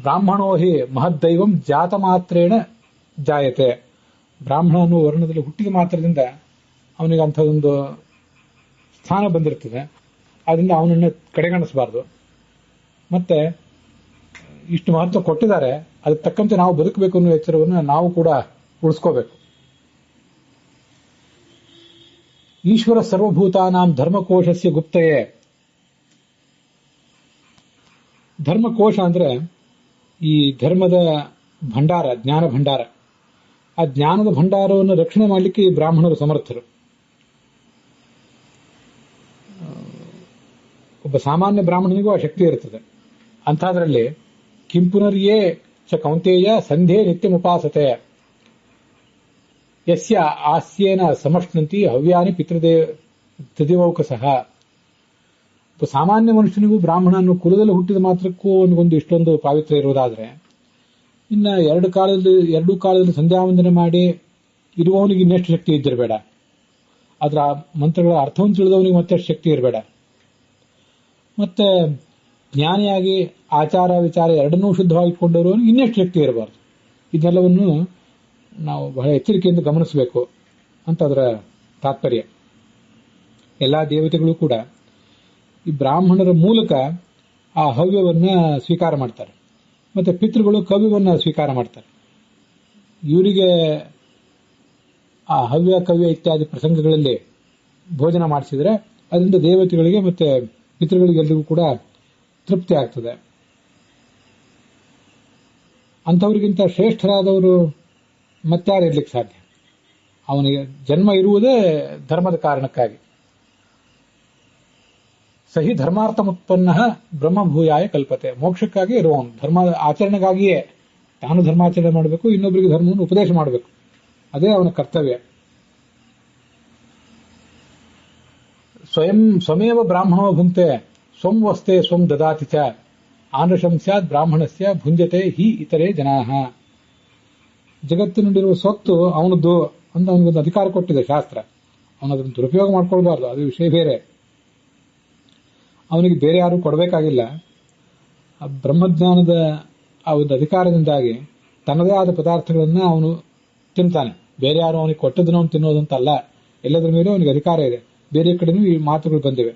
ಬ್ರಾಹ್ಮಣೋ ಹಿ ಮಹದ್ದೈವಂ ಜಾತ ಮಾತ್ರೇಣ ಜಾಯತೆ. ಬ್ರಾಹ್ಮಣ ಅನ್ನುವ ವರ್ಣದಲ್ಲಿ ಹುಟ್ಟಿದ ಮಾತ್ರದಿಂದ ಅವನಿಗೆ ಅಂಥದೊಂದು ಸ್ಥಾನ ಬಂದಿರ್ತದೆ. ಅದರಿಂದ ಅವನನ್ನು ಕಡೆಗಣಿಸಬಾರದು. ಮತ್ತೆ ಇಷ್ಟು ಮಹತ್ವ ಕೊಟ್ಟಿದ್ದಾರೆ, ಅದಕ್ಕೆ ತಕ್ಕಂತೆ ನಾವು ಬದುಕಬೇಕು ಅನ್ನೋ ಎಚ್ಚರವನ್ನು ನಾವು ಕೂಡ ಉಳಿಸ್ಕೋಬೇಕು. ಈಶ್ವರ ಸರ್ವಭೂತಾನಾಂ ಧರ್ಮಕೋಶಸ್ಯ ಗುಪ್ತಯೇ. ಧರ್ಮಕೋಶ ಅಂದ್ರೆ ಈ ಧರ್ಮದ ಭಂಡಾರ, ಜ್ಞಾನ ಭಂಡಾರ. ಆ ಜ್ಞಾನದ ಭಂಡಾರವನ್ನು ರಕ್ಷಣೆ ಮಾಡಲಿಕ್ಕೆ ಈ ಬ್ರಾಹ್ಮಣರು ಸಮರ್ಥರು. ಒಬ್ಬ ಸಾಮಾನ್ಯ ಬ್ರಾಹ್ಮಣನಿಗೂ ಆ ಶಕ್ತಿ ಇರ್ತದೆ. ಅಂಥದ್ರಲ್ಲಿ ಕಿಂಪುನರ್ಯೇ ಚ ಕೌಂತೇಯ ಸಂಧ್ಯೆ ನಿತ್ಯಮುಪಾಸತೆ ಯಸ್ಯ ಆಸ್ಯೇನ ಸಮಷ್ಣಂತಿ ಹವ್ಯಾನಿ ಪಿತೃದೇವೌಕಸಃ. ಸಾಮಾನ್ಯ ಮನುಷ್ಯನಿಗೂ ಬ್ರಾಹ್ಮಣ ಅನ್ನೋ ಕುಲದಲ್ಲಿ ಹುಟ್ಟಿದ ಮಾತ್ರಕ್ಕೂ ಒಂದು ಇಷ್ಟೊಂದು ಪಾವಿತ್ರ್ಯ ಇರೋದಾದ್ರೆ, ಇನ್ನ ಎರಡೂ ಕಾಲದಲ್ಲಿ ಸಂಧ್ಯಾವಂದನೆ ಮಾಡಿ ಇರುವವನಿಗೆ ಇನ್ನೆಷ್ಟು ಶಕ್ತಿ ಇದ್ದಿರಬೇಡ, ಅದರ ಮಂತ್ರಗಳ ಅರ್ಥವನ್ನು ತಿಳಿದವನಿಗೆ ಮತ್ತಷ್ಟು ಶಕ್ತಿ ಇರಬೇಡ. ಮತ್ತೆ ಜ್ಞಾನಿಯಾಗಿ ಆಚಾರ ವಿಚಾರ ಎರಡನ್ನೂ ಶುದ್ಧವಾಗಿಟ್ಕೊಂಡವನಿಗೆ ಇನ್ನೆಷ್ಟು ಶಕ್ತಿ ಇರಬಾರ್ದು. ಇದೆಲ್ಲವನ್ನು ನಾವು ಬಹಳ ಎಚ್ಚರಿಕೆಯಿಂದ ಗಮನಿಸಬೇಕು ಅಂತ ಅದರ ತಾತ್ಪರ್ಯ. ಎಲ್ಲಾ ದೇವತೆಗಳು ಕೂಡ ಈ ಬ್ರಾಹ್ಮಣರ ಮೂಲಕ ಆ ಹವ್ಯವನ್ನ ಸ್ವೀಕಾರ ಮಾಡ್ತಾರೆ. ಮತ್ತೆ ಪಿತೃಗಳು ಕವ್ಯವನ್ನ ಸ್ವೀಕಾರ ಮಾಡ್ತಾರೆ. ಇವರಿಗೆ ಆ ಹವ್ಯ ಕವ್ಯ ಇತ್ಯಾದಿ ಪ್ರಸಂಗಗಳಲ್ಲಿ ಭೋಜನ ಮಾಡಿಸಿದ್ರೆ ಅದರಿಂದ ದೇವತೆಗಳಿಗೆ ಮತ್ತೆ ಪಿತೃಗಳಿಗೆಲ್ಲರಿಗೂ ಕೂಡ ತೃಪ್ತಿ ಆಗ್ತದೆ. ಅಂಥವ್ರಿಗಿಂತ ಶ್ರೇಷ್ಠರಾದವರು ಮತ್ತಾರು ಇರ್ಲಿಕ್ಕೆ ಸಾಧ್ಯ? ಅವನಿಗೆ ಜನ್ಮ ಇರುವುದೇ ಧರ್ಮದ ಕಾರಣಕ್ಕಾಗಿ. ಸಹಿ ಧರ್ಮಾರ್ಥಮುತ್ಪನ್ನ ಬ್ರಹ್ಮಭೂಯಾಯ ಕಲ್ಪತೆ. ಮೋಕ್ಷಕ್ಕಾಗಿ ಇರುವವನು, ಧರ್ಮ ಆಚರಣೆಗಾಗಿಯೇ ತಾನು ಧರ್ಮಾಚರಣೆ ಮಾಡಬೇಕು, ಇನ್ನೊಬ್ಬರಿಗೆ ಧರ್ಮವನ್ನು ಉಪದೇಶ ಮಾಡಬೇಕು. ಅದೇ ಅವನ ಕರ್ತವ್ಯ. ಸ್ವಮೇವ ಬ್ರಾಹ್ಮಣೋ ಭುಂಕ್ತೆ ಸ್ವಂ ವಸ್ತೆ ಸ್ವಂ ದದಾತಿ ಚ ಆನೃಶಂ ಸ್ಯಾತ್ ಬ್ರಾಹ್ಮಣಸ್ಯ ಭುಂಜತೆ ಹಿ ಇತರೆ ಜನಾಃ. ಜಗತ್ತಿನಲ್ಲಿರುವ ಸ್ವತ್ತು ಅವನದ್ದು ಅಂತ ಅವನಿಗೊಂದು ಅಧಿಕಾರ ಕೊಟ್ಟಿದೆ ಶಾಸ್ತ್ರ. ಅವನದನ್ನು ದುರುಪಯೋಗ ಮಾಡ್ಕೊಳ್ಬಾರ್ದು, ಅದು ವಿಷಯ ಬೇರೆ. ಅವನಿಗೆ ಬೇರೆ ಯಾರು ಕೊಡಬೇಕಾಗಿಲ್ಲ. ಆ ಬ್ರಹ್ಮಜ್ಞಾನದ ಆ ಒಂದು ಅಧಿಕಾರದಿಂದಾಗಿ ತನ್ನದೇ ಆದ ಪದಾರ್ಥಗಳನ್ನು ಅವನು ತಿಂತಾನೆ. ಬೇರೆ ಯಾರು ಅವನಿಗೆ ಕೊಟ್ಟದನ್ನು ಅವನು ತಿನ್ನೋದಂತಲ್ಲ. ಎಲ್ಲದರ ಮೇಲೆ ಅವನಿಗೆ ಅಧಿಕಾರ ಇದೆ. ಬೇರೆ ಕಡೆನೂ ಈ ಮಾತುಗಳು ಬಂದಿವೆ.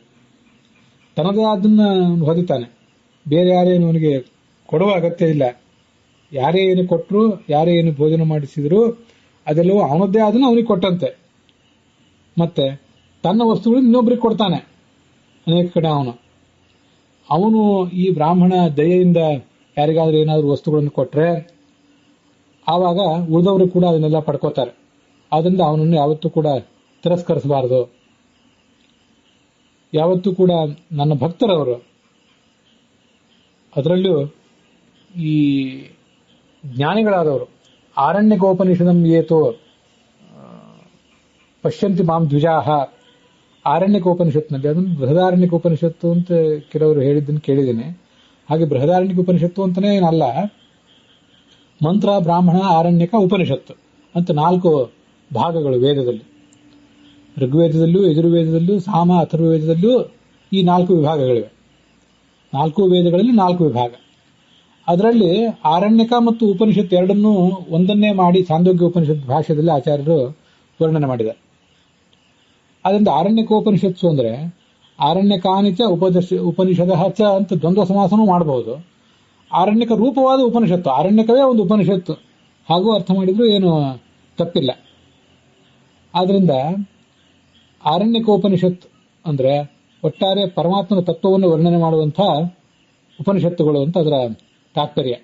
ತನ್ನದೇ ಆದನ್ನ ಅವನು ಹೊದಿತಾನೆ. ಬೇರೆ ಯಾರೇನು ಅವನಿಗೆ ಕೊಡುವ ಅಗತ್ಯ ಇಲ್ಲ. ಯಾರೇ ಏನು ಕೊಟ್ಟರು, ಯಾರೇ ಏನು ಭೋಜನ ಮಾಡಿಸಿದ್ರು ಅದೆಲ್ಲವೂ ಅವನದ್ದೇ ಆದನ್ನು ಅವನಿಗೆ ಕೊಟ್ಟಂತೆ. ಮತ್ತೆ ತನ್ನ ವಸ್ತುಗಳು ಇನ್ನೊಬ್ಬರಿಗೆ ಕೊಡ್ತಾನೆ ಅನೇಕ ಕಡೆ. ಅವನು ಈ ಬ್ರಾಹ್ಮಣ ದಯೆಯಿಂದ ಯಾರಿಗಾದ್ರೂ ಏನಾದರೂ ವಸ್ತುಗಳನ್ನು ಕೊಟ್ಟರೆ ಆವಾಗ ಉಳಿದವರು ಕೂಡ ಅದನ್ನೆಲ್ಲ ಪಡ್ಕೋತಾರೆ. ಆದ್ರಿಂದ ಅವನನ್ನು ಯಾವತ್ತೂ ಕೂಡ ತಿರಸ್ಕರಿಸಬಾರದು. ಯಾವತ್ತೂ ಕೂಡ ನನ್ನ ಭಕ್ತರವರು, ಅದರಲ್ಲೂ ಈ ಜ್ಞಾನಿಗಳಾದವರು, ಆರಣ್ಯಕೋಪನಿಷದಂ ಏತೋ ಪಶ್ಯಂತಿ ಮಾಂ ದ್ವಿಜಾಹ, ಆರಣ್ಯಕೋಪನಿಷತ್ನಲ್ಲಿ, ಅದನ್ನು ಬೃಹದಾರಣ್ಯಕೋಪನಿಷತ್ತು ಅಂತ ಕೆಲವರು ಹೇಳಿದ್ದನ್ನು ಕೇಳಿದ್ದೇನೆ. ಹಾಗೆ ಬೃಹದಾರಣ್ಯಕೋಪನಿಷತ್ತು ಅಂತಲೇ ಏನಲ್ಲ, ಮಂತ್ರ, ಬ್ರಾಹ್ಮಣ, ಆರಣ್ಯಕ, ಉಪನಿಷತ್ತು ಅಂತ 4 ಭಾಗಗಳು ವೇದದಲ್ಲಿ. ಋಗ್ವೇದದಲ್ಲೂ, ಯಜುರ್ವೇದದಲ್ಲೂ, ಸಾಮ, ಅಥರ್ವವೇದದಲ್ಲೂ ಈ 4 ವಿಭಾಗಗಳಿವೆ. 4 ವೇದಗಳಲ್ಲಿ 4 ವಿಭಾಗ. ಅದರಲ್ಲಿ ಆರಣ್ಯಕ ಮತ್ತು ಉಪನಿಷತ್ತು ಎರಡನ್ನೂ ಒಂದನ್ನೇ ಮಾಡಿ ಛಾಂದೋಗ್ಯ ಉಪನಿಷತ್ ಭಾಷ್ಯದಲ್ಲಿ ಆಚಾರ್ಯರು ವರ್ಣನೆ ಮಾಡಿದ್ದಾರೆ. ಅದರಿಂದ ಆರಣ್ಯಕೋಪನಿಷತ್ಸು ಅಂದ್ರೆ ಆರಣ್ಯಕಾನಿಚ ಉಪನಿಷದಃ ಚ ಅಂತ ದ್ವಂದ್ವ ಸಮಾಸನೂ ಮಾಡಬಹುದು. ಆರಣ್ಯಕ ರೂಪವಾದ ಉಪನಿಷತ್ತು, ಆರಣ್ಯಕವೇ ಒಂದು ಉಪನಿಷತ್ತು, ಹಾಗೂ ಅರ್ಥ ಮಾಡಿದ್ರು ಏನು ತಪ್ಪಿಲ್ಲ. ಆದ್ರಿಂದ ಆರಣ್ಯಕೋಪನಿಷತ್ ಅಂದ್ರೆ ಒಟ್ಟಾರೆ ಪರಮಾತ್ಮನ ತತ್ವವನ್ನು ವರ್ಣನೆ ಮಾಡುವಂಥ ಉಪನಿಷತ್ತುಗಳು ಅಂತ ಅದರ ತಾತ್ಪರ್ಯ.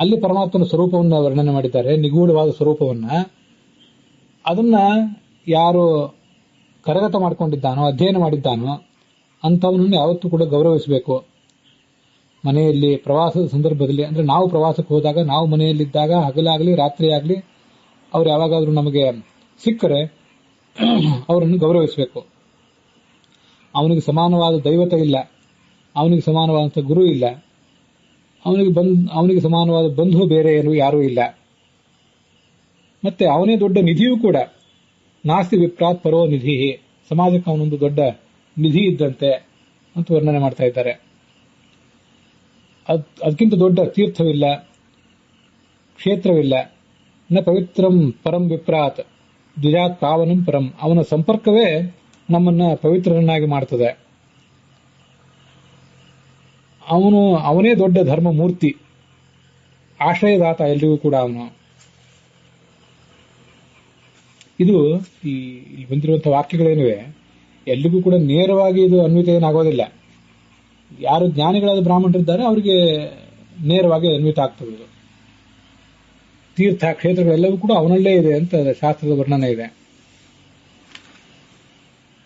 ಅಲ್ಲಿ ಪರಮಾತ್ಮನ ಸ್ವರೂಪವನ್ನು ವರ್ಣನೆ ಮಾಡಿದ್ದಾರೆ, ನಿಗೂಢವಾದ ಸ್ವರೂಪವನ್ನ. ಅದನ್ನ ಯಾರು ಕರಗತ ಮಾಡಿಕೊಂಡಿದ್ದಾನೋ, ಅಧ್ಯಯನ ಮಾಡಿದ್ದಾನೋ ಅಂಥವನನ್ನು ಯಾವತ್ತೂ ಕೂಡ ಗೌರವಿಸಬೇಕು. ಮನೆಯಲ್ಲಿ ಪ್ರವಾಸದ ಸಂದರ್ಭದಲ್ಲಿ, ಅಂದ್ರೆ ನಾವು ಪ್ರವಾಸಕ್ಕೆ ಹೋದಾಗ, ನಾವು ಮನೆಯಲ್ಲಿದ್ದಾಗ, ಹಗಲಾಗಲಿ ರಾತ್ರಿ ಆಗಲಿ ಅವ್ರು ಯಾವಾಗಾದ್ರೂ ನಮಗೆ ಸಿಕ್ಕರೆ ಅವರನ್ನು ಗೌರವಿಸಬೇಕು. ಅವನಿಗೆ ಸಮಾನವಾದ ದೈವತೆ ಇಲ್ಲ, ಅವನಿಗೆ ಸಮಾನವಾದಂಥ ಗುರು ಇಲ್ಲ, ಅವನಿಗೆ ಸಮಾನವಾದ ಬಂಧು ಬೇರೆ ಏನು ಯಾರೂ ಇಲ್ಲ. ಮತ್ತೆ ಅವನೇ ದೊಡ್ಡ ನಿಧಿಯೂ ಕೂಡ. ನಾಸ್ತಿ ವಿಪ್ರಾತ್ ಪರೋ ನಿಧಿ, ಸಮಾಜಕ್ಕೆ ಅವನೊಂದು ದೊಡ್ಡ ನಿಧಿ ಇದ್ದಂತೆ ಅಂತ ವರ್ಣನೆ ಮಾಡ್ತಾ ಇದ್ದಾರೆ. ಅದಕ್ಕಿಂತ ದೊಡ್ಡ ತೀರ್ಥವಿಲ್ಲ, ಕ್ಷೇತ್ರವಿಲ್ಲ. ನ ಪವಿತ್ರಂ ಪರಂ ವಿಪ್ರಾತ್ ದ್ವಿಜಾತ್ ಪಾವನಂ ಪರಂ. ಅವನ ಸಂಪರ್ಕವೇ ನಮ್ಮನ್ನ ಪವಿತ್ರರನ್ನಾಗಿ ಮಾಡ್ತದೆ. ಅವನೇ ದೊಡ್ಡ ಧರ್ಮ ಮೂರ್ತಿ, ಆಶ್ರಯದಾತ ಎಲ್ರಿಗೂ ಕೂಡ ಅವನು. ಇದು ಇಲ್ಲಿ ಬಂದಿರುವಂತಹ ವಾಕ್ಯಗಳೇನಿವೆ ಎಲ್ಲಿಗೂ ಕೂಡ ನೇರವಾಗಿ ಇದು ಅನ್ವಿತ ಏನಾಗೋದಿಲ್ಲ. ಯಾರು ಜ್ಞಾನಿಗಳಾದ ಬ್ರಾಹ್ಮಣರಿದ್ದಾರೆ ಅವರಿಗೆ ನೇರವಾಗಿ ಅನ್ವಿತ ಆಗ್ತದೆ. ಇದು ತೀರ್ಥ ಕ್ಷೇತ್ರಗಳೆಲ್ಲವೂ ಕೂಡ ಅವನಲ್ಲೇ ಇದೆ ಅಂತ ಶಾಸ್ತ್ರದ ವರ್ಣನೆ ಇದೆ.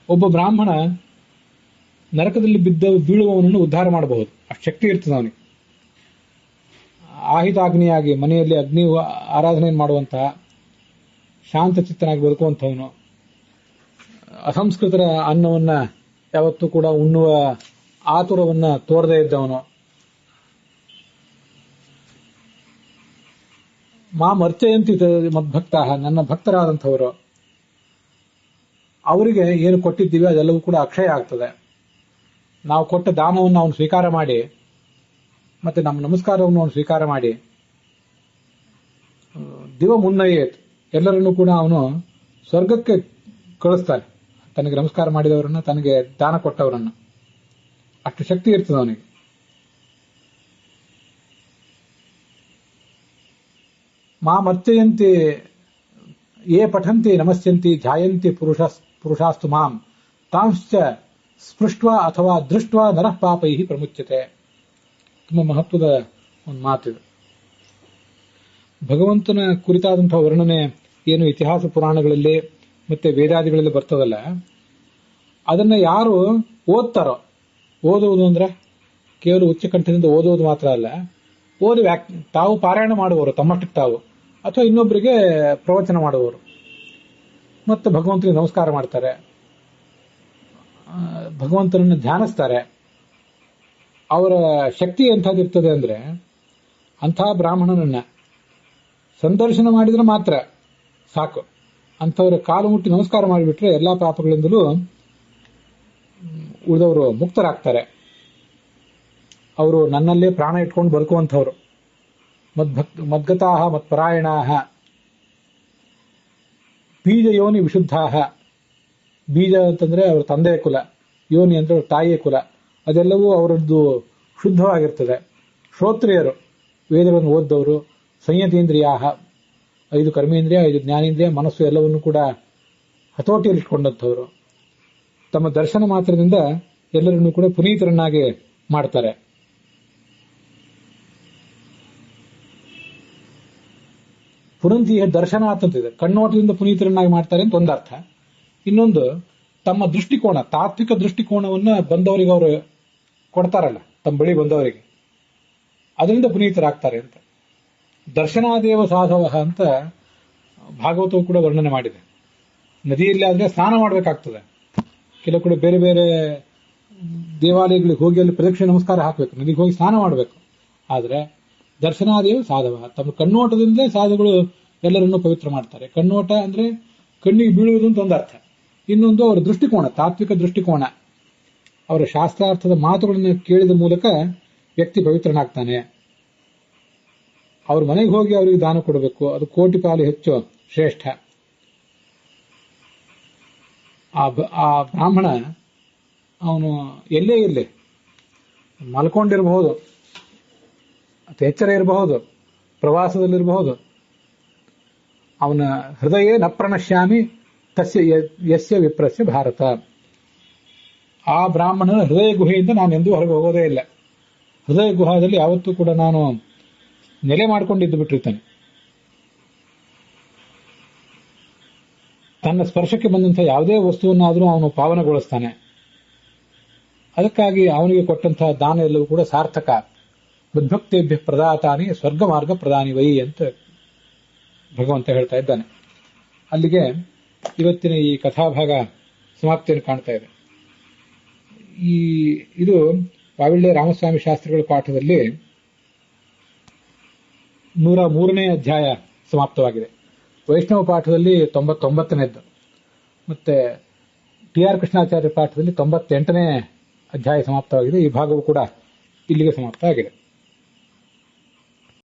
ಒಬ್ಬ ಬ್ರಾಹ್ಮಣ ನರಕದಲ್ಲಿ ಬೀಳುವವನನ್ನು ಉದ್ಧಾರ ಮಾಡಬಹುದು, ಅಷ್ಟು ಶಕ್ತಿ ಇರ್ತದೆ ಅವನಿಗೆ. ಆಹಿತಾಗ್ನಿಯಾಗಿ ಮನೆಯಲ್ಲಿ ಅಗ್ನಿ ಆರಾಧನೆ ಮಾಡುವಂತಹ ಶಾಂತ ಚಿತ್ತನಾಗಿ ಬದುಕುವಂಥವನು, ಅಸಂಸ್ಕೃತರ ಅನ್ನವನ್ನ ಯಾವತ್ತೂ ಕೂಡ ಉಣ್ಣುವ ಆತುರವನ್ನ ತೋರದೇ ಇದ್ದವನು, ಮಾಮರ್ಚಯಂತಿ ಮದ್ಭಕ್ತ, ನನ್ನ ಭಕ್ತರಾದಂಥವರು, ಅವರಿಗೆ ಏನು ಕೊಟ್ಟಿದ್ದೀವಿ ಅದೆಲ್ಲವೂ ಕೂಡ ಅಕ್ಷಯ ಆಗ್ತದೆ. ನಾವು ಕೊಟ್ಟ ದಾನವನ್ನು ಅವನು ಸ್ವೀಕಾರ ಮಾಡಿ, ಮತ್ತೆ ನಮ್ಮ ನಮಸ್ಕಾರವನ್ನು ಅವನು ಸ್ವೀಕಾರ ಮಾಡಿ, ದಿವ ಮುನ್ನಯ್ಯೇತ್, ಎಲ್ಲರನ್ನೂ ಕೂಡ ಅವನು ಸ್ವರ್ಗಕ್ಕೆ ಕಳಿಸ್ತಾನೆ. ತನಗೆ ನಮಸ್ಕಾರ ಮಾಡಿದವರನ್ನ, ತನಗೆ ದಾನ ಕೊಟ್ಟವರನ್ನ. ಅಷ್ಟು ಶಕ್ತಿ ಇರ್ತದೆ ಅವನಿಗೆ. ಮಾಮರ್ಚಯಂತಿ ಯೇ ಪಠಂತಿ ನಮಸ್ಯಂತಿ ಧ್ಯಾಯಂತಿ ಪುರುಷಾಸ್ತು ಮಾಂ ತಾಂಶ್ಚ ಸ್ಪೃಷ್ಟ್ವಾ ಅಥವಾ ದೃಷ್ಟ್ವಾ ನರಃ ಪಾಪೈಹಿ ಪ್ರಮುಚ್ಯತೆ. ತುಂಬಾ ಮಹತ್ವದ ಒಂದು ಮಾತಿದು. ಭಗವಂತನ ಕುರಿತಾದಂತಹ ವರ್ಣನೆ ಏನು ಇತಿಹಾಸ ಪುರಾಣಗಳಲ್ಲಿ ಮತ್ತೆ ವೇದಾದಿಗಳಲ್ಲಿ ಬರ್ತದಲ್ಲ, ಅದನ್ನ ಯಾರು ಓದ್ತಾರೋ, ಓದುವುದು ಅಂದ್ರೆ ಕೇವಲ ಉಚ್ಚಕಂಠದಿಂದ ಓದುವುದು ಮಾತ್ರ ಅಲ್ಲ, ಓದಿ ತಾವು ಪಾರಾಯಣ ಮಾಡುವವರು ತಮ್ಮಷ್ಟಕ್ಕೆ ತಾವು, ಅಥವಾ ಇನ್ನೊಬ್ಬರಿಗೆ ಪ್ರವಚನ ಮಾಡುವವರು. ಮತ್ತು ಭಗವಂತನಿಗೆ ನಮಸ್ಕಾರ ಮಾಡ್ತಾರೆ, ಭಗವಂತನನ್ನು ಧ್ಯಾನಿಸ್ತಾರೆ. ಅವರ ಶಕ್ತಿ ಎಂಥದ್ದಿರ್ತದೆ ಅಂದ್ರೆ, ಅಂಥ ಬ್ರಾಹ್ಮಣನನ್ನ ಸಂದರ್ಶನ ಮಾಡಿದ್ರೆ ಮಾತ್ರ ಸಾಕು, ಅಂಥವರ ಕಾಲು ಮುಟ್ಟಿ ನಮಸ್ಕಾರ ಮಾಡಿಬಿಟ್ರೆ ಎಲ್ಲಾ ಪಾಪಗಳಿಂದಲೂ ಉಳಿದವರು ಮುಕ್ತರಾಗ್ತಾರೆ. ಅವರು ನನ್ನಲ್ಲೇ ಪ್ರಾಣ ಇಟ್ಕೊಂಡು ಬದುಕುವಂಥವ್ರು. ಮದ್ಗತಾಹ ಮತ್ಪರಾಯಣಾಹ ಬೀಜ ಯೋನಿ ವಿಶುದ್ಧಾಹ. ಬೀಜ ಅಂತಂದ್ರೆ ಅವರ ತಂದೆಯ ಕುಲ, ಯೋನಿ ಅಂದ್ರೆ ಅವ್ರ ತಾಯಿಯ ಕುಲ, ಅದೆಲ್ಲವೂ ಅವರದ್ದು ಶುದ್ಧವಾಗಿರ್ತದೆ. ಶ್ರೋತ್ರಿಯರು, ವೇದಗಳನ್ನು ಓದ್ದವರು. ಸಂಯತೀಂದ್ರಿಯಾಹ, 5 ಕರ್ಮೇಂದ್ರಿಯ, 5 ಜ್ಞಾನೇಂದ್ರಿಯ, ಮನಸ್ಸು ಎಲ್ಲವನ್ನೂ ಕೂಡ ಹತೋಟಿಯಲ್ಲಿಟ್ಕೊಂಡಂಥವ್ರು. ತಮ್ಮ ದರ್ಶನ ಮಾತ್ರದಿಂದ ಎಲ್ಲರನ್ನೂ ಕೂಡ ಪುನೀತರನ್ನಾಗಿ ಮಾಡ್ತಾರೆ. ಪುರಂತಿ ದರ್ಶನ ಅಂತಂತಿದೆ, ಕಣ್ಣೋಟದಿಂದ ಪುನೀತರನ್ನಾಗಿ ಮಾಡ್ತಾರೆ ಅಂತ ಒಂದರ್ಥ. ಇನ್ನೊಂದು, ತಮ್ಮ ದೃಷ್ಟಿಕೋನ, ತಾತ್ವಿಕ ದೃಷ್ಟಿಕೋನವನ್ನ ಬಂದವರಿಗೆ ಅವರು ಕೊಡ್ತಾರಲ್ಲ, ತಮ್ಮ ಬಳಿ ಬಂದವರಿಗೆ, ಅದರಿಂದ ಪುನೀತರಾಗ್ತಾರೆ ಅಂತ. ದರ್ಶನಾದೇವ ಸಾಧವ ಅಂತ ಭಾಗವತವು ಕೂಡ ವರ್ಣನೆ ಮಾಡಿದೆ. ನದಿಯಲ್ಲಿ ಆದ್ರೆ ಸ್ನಾನ ಮಾಡಬೇಕಾಗ್ತದೆ, ಕೆಲವು ಕಡೆ ಬೇರೆ ಬೇರೆ ದೇವಾಲಯಗಳಿಗೆ ಹೋಗಿ ಅಲ್ಲಿ ಪ್ರದಕ್ಷಿಣೆ ನಮಸ್ಕಾರ ಹಾಕಬೇಕು, ನದಿಗೆ ಹೋಗಿ ಸ್ನಾನ ಮಾಡಬೇಕು. ಆದ್ರೆ ದರ್ಶನಾದೇವ ಸಾಧವ, ತಮ್ಮ ಕಣ್ಣೋಟದಿಂದಲೇ ಸಾಧುಗಳು ಎಲ್ಲರನ್ನೂ ಪವಿತ್ರ ಮಾಡ್ತಾರೆ. ಕಣ್ಣೋಟ ಅಂದ್ರೆ ಕಣ್ಣಿಗೆ ಬೀಳುವುದು ಅಂತ ಒಂದು ಅರ್ಥ. ಇನ್ನೊಂದು ಅವರ ದೃಷ್ಟಿಕೋನ, ತಾತ್ವಿಕ ದೃಷ್ಟಿಕೋನ. ಅವರ ಶಾಸ್ತ್ರಾರ್ಥದ ಮಾತುಗಳನ್ನು ಕೇಳಿದ ಮೂಲಕ ವ್ಯಕ್ತಿ ಪವಿತ್ರನಾಗ್ತಾನೆ. ಅವ್ರ ಮನೆಗೆ ಹೋಗಿ ಅವರಿಗೆ ದಾನ ಕೊಡಬೇಕು, ಅದು ಕೋಟಿ ಪಾಲು ಹೆಚ್ಚು ಶ್ರೇಷ್ಠ. ಆ ಬ್ರಾಹ್ಮಣ ಅವನು ಎಲ್ಲೇ ಇರಲಿ, ಮಲ್ಕೊಂಡಿರಬಹುದು, ಎಚ್ಚರ ಇರಬಹುದು, ಪ್ರವಾಸದಲ್ಲಿರಬಹುದು, ಅವನ ಹೃದಯ ನ ಪ್ರಣಶ್ಯಾಮಿ ತಸ್ಯ ಯಸ್ಯ ವಿಪ್ರಸ್ಯ ಭಾರತ. ಆ ಬ್ರಾಹ್ಮಣನ ಹೃದಯ ಗುಹೆಯಿಂದ ನಾನು ಎಂದೂ ಹೊರಗೆ ಹೋಗೋದೇ ಇಲ್ಲ. ಹೃದಯ ಗುಹಾದಲ್ಲಿ ಯಾವತ್ತೂ ಕೂಡ ನಾನು ನೆಲೆ ಮಾಡಿಕೊಂಡಿದ್ದು ಬಿಟ್ಟಿರ್ತಾನೆ. ತನ್ನ ಸ್ಪರ್ಶಕ್ಕೆ ಬಂದಂತಹ ಯಾವುದೇ ವಸ್ತುವನ್ನಾದರೂ ಅವನು ಪಾವನಗೊಳಿಸ್ತಾನೆ. ಅದಕ್ಕಾಗಿ ಅವನಿಗೆ ಕೊಟ್ಟಂತಹ ದಾನ ಎಲ್ಲವೂ ಕೂಡ ಸಾರ್ಥಕ. ಬುದ್ಧಕ್ತೇಭ್ಯ ಪ್ರದಾತಾನಿ ಸ್ವರ್ಗ ಮಾರ್ಗ ಪ್ರದಾನಿ ವೈ ಅಂತ ಭಗವಂತ ಹೇಳ್ತಾ ಇದ್ದಾನೆ. ಅಲ್ಲಿಗೆ ಇವತ್ತಿನ ಈ ಕಥಾಭಾಗ ಸಮಾಪ್ತಿಯನ್ನು ಕಾಣ್ತಾ ಇದೆ. ಇದು ವಾವಿಳ್ಳೆ ರಾಮಸ್ವಾಮಿ ಶಾಸ್ತ್ರಿಗಳ ಪಾಠದಲ್ಲಿ 103ನೇ ಅಧ್ಯಾಯ ಸಮಾಪ್ತವಾಗಿದೆ. ವೈಷ್ಣವ ಪಾಠದಲ್ಲಿ 99ನೇದ್ದು, ಮತ್ತೆ ಟಿ.ಆರ್. ಕೃಷ್ಣಾಚಾರ್ಯ ಪಾಠದಲ್ಲಿ 98ನೇ ಅಧ್ಯಾಯ ಸಮಾಪ್ತವಾಗಿದೆ. ಈ ಭಾಗವು ಕೂಡ ಇಲ್ಲಿಗೆ ಸಮಾಪ್ತ ಆಗಿದೆ.